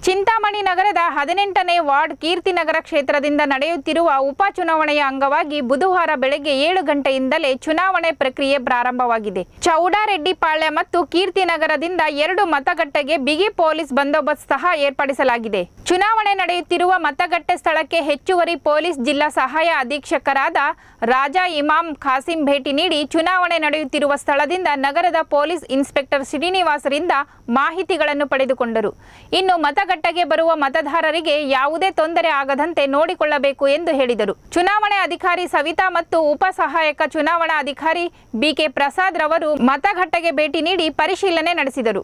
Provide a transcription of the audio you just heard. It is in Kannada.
ಚಿಂತಾಮಣಿ ನಗರದ 18ನೇ ವಾರ್ಡ್ ಕೀರ್ತಿನಗರ ಕ್ಷೇತ್ರದಿಂದ ನಡೆಯುತ್ತಿರುವ ಉಪಚುನಾವಣೆಯ ಅಂಗವಾಗಿ ಬುಧವಾರ ಬೆಳಗ್ಗೆ 7 ಗಂಟೆಯಿಂದಲೇ ಚುನಾವಣೆ ಪ್ರಕ್ರಿಯೆ ಪ್ರಾರಂಭವಾಗಿದೆ. ಚೌಡಾರೆಡ್ಡಿಪಾಳ್ಯ ಮತ್ತು ಕೀರ್ತಿನಗರದಿಂದ 2 ಮತಗಟ್ಟೆಗೆ ಬಿಗಿ ಪೊಲೀಸ್ ಬಂದೋಬಸ್ತ್ ಸಹ ಏರ್ಪಡಿಸಲಾಗಿದೆ. ಚುನಾವಣೆ ನಡೆಯುತ್ತಿರುವ ಮತಗಟ್ಟೆ ಸ್ಥಳಕ್ಕೆ ಹೆಚ್ಚುವರಿ ಪೊಲೀಸ್ ಜಿಲ್ಲಾ ಸಹಾಯ ಅಧೀಕ್ಷಕರಾದ ರಾಜಾ ಇಮಾಮ್ ಖಾಸಿಂ ಭೇಟಿ ನೀಡಿ ಚುನಾವಣೆ ನಡೆಯುತ್ತಿರುವ ಸ್ಥಳದಿಂದ ನಗರದ ಪೊಲೀಸ್ ಇನ್ಸ್ಪೆಕ್ಟರ್ ಶ್ರೀನಿವಾಸರಿಂದ ಮಾಹಿತಿಗಳನ್ನು ಪಡೆದುಕೊಂಡರು. ಇನ್ನು ಮತಗಟ್ಟೆಗೆ ಬರುವ ಮತದಾರರಿಗೆ ಯಾವುದೇ ತೊಂದರೆ ಆಗದಂತೆ ನೋಡಿಕೊಳ್ಳಬೇಕು ಎಂದು ಹೇಳಿದರು. ಚುನಾವಣೆ ಅಧಿಕಾರಿ ಸವಿತಾ ಮತ್ತು ಉಪ ಸಹಾಯಕ ಚುನಾವಣಾ ಅಧಿಕಾರಿ ಬಿಕೆ ಪ್ರಸಾದ್ ರವರು ಮತಗಟ್ಟೆಗೆ ಭೇಟಿ ನೀಡಿ ಪರಿಶೀಲನೆ ನಡೆಸಿದರು.